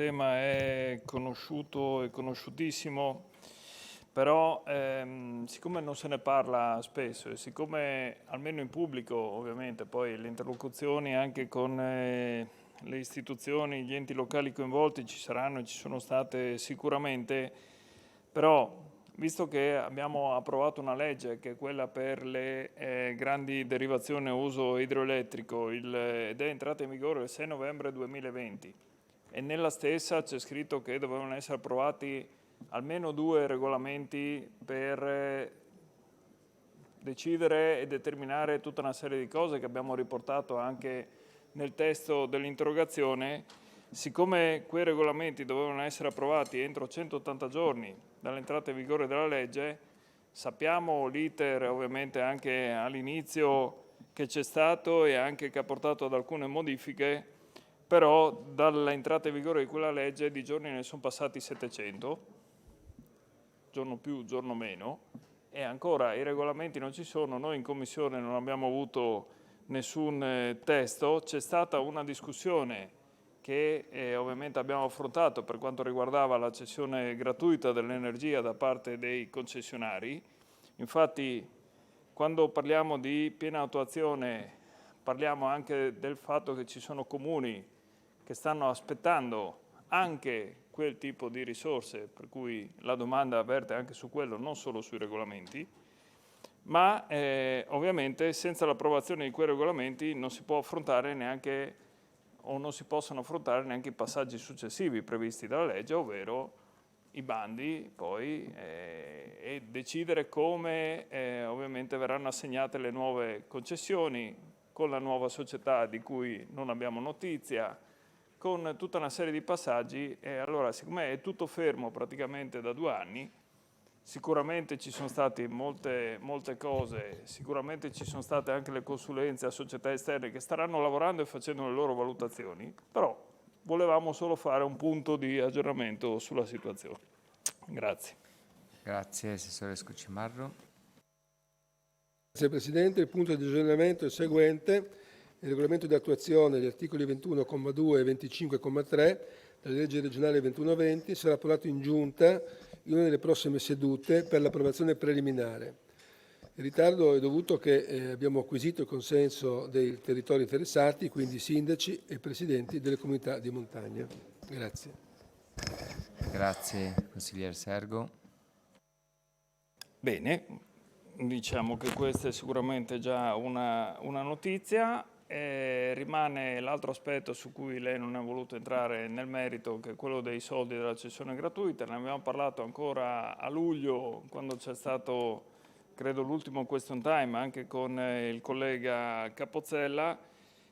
tema è conosciuto e conosciutissimo, però siccome non se ne parla spesso e siccome almeno in pubblico ovviamente poi le interlocuzioni anche con le istituzioni, gli enti locali coinvolti ci saranno e ci sono state sicuramente, però visto che abbiamo approvato una legge che è quella per le grandi derivazioni a uso idroelettrico ed è entrata in vigore il 6 novembre 2020 e nella stessa c'è scritto che dovevano essere approvati almeno 2 regolamenti per decidere e determinare tutta una serie di cose che abbiamo riportato anche nel testo dell'interrogazione, siccome quei regolamenti dovevano essere approvati entro 180 giorni dall'entrata in vigore della legge, sappiamo l'iter ovviamente anche all'inizio che c'è stato e anche che ha portato ad alcune modifiche, però dall'entrata in vigore di quella legge di giorni ne sono passati 700, giorno più, giorno meno, e ancora i regolamenti non ci sono, noi in Commissione non abbiamo avuto nessun testo, c'è stata una discussione che ovviamente abbiamo affrontato per quanto riguardava la cessione gratuita dell'energia da parte dei concessionari. Infatti quando parliamo di piena attuazione parliamo anche del fatto che ci sono comuni che stanno aspettando anche quel tipo di risorse, per cui la domanda verte anche su quello, non solo sui regolamenti, ma ovviamente senza l'approvazione di quei regolamenti non si può affrontare neanche o non si possono affrontare neanche i passaggi successivi previsti dalla legge, ovvero i bandi poi e decidere come ovviamente verranno assegnate le nuove concessioni con la nuova società di cui non abbiamo notizia, con tutta una serie di passaggi. E allora, siccome è tutto fermo praticamente da 2 anni, sicuramente ci sono state molte cose, sicuramente ci sono state anche le consulenze a società esterne che staranno lavorando e facendo le loro valutazioni, però volevamo solo fare un punto di aggiornamento sulla situazione. Grazie. Grazie, Assessore Scocimarro. Grazie Presidente, il punto di aggiornamento è il seguente. Il regolamento di attuazione degli articoli 21,2 e 25,3 della legge regionale 2120 sarà approvato in giunta in una delle prossime sedute per l'approvazione preliminare. Il ritardo è dovuto che abbiamo acquisito il consenso dei territori interessati, quindi sindaci e presidenti delle comunità di montagna. Grazie. Grazie, consigliere Sergo. Bene, diciamo che questa è sicuramente già una notizia. Rimane l'altro aspetto su cui lei non ha voluto entrare nel merito, che è quello dei soldi della cessione gratuita. Ne abbiamo parlato ancora a luglio, quando c'è stato, credo, l'ultimo question time anche con il collega Capozzella.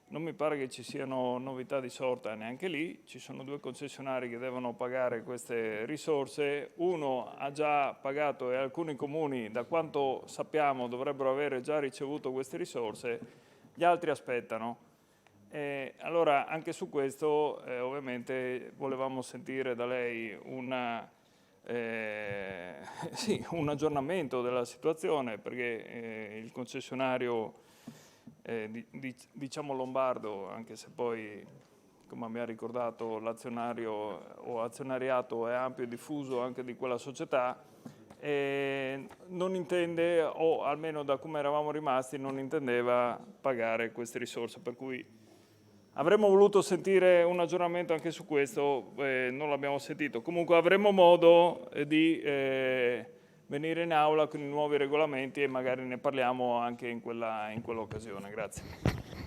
Non mi pare che ci siano novità di sorta neanche lì. Ci sono 2 concessionari che devono pagare queste risorse. Uno ha già pagato e alcuni comuni, da quanto sappiamo, dovrebbero avere già ricevuto queste risorse. Gli altri aspettano. Allora anche su questo ovviamente volevamo sentire da lei sì, un aggiornamento della situazione, perché il concessionario diciamo lombardo, anche se poi come mi ha ricordato l'azionario o azionariato è ampio e diffuso anche di quella società, non intende, o almeno da come eravamo rimasti, non intendeva pagare queste risorse, per cui avremmo voluto sentire un aggiornamento anche su questo, non l'abbiamo sentito. Comunque avremo modo di venire in aula con i nuovi regolamenti e magari ne parliamo anche in quell'occasione. Grazie.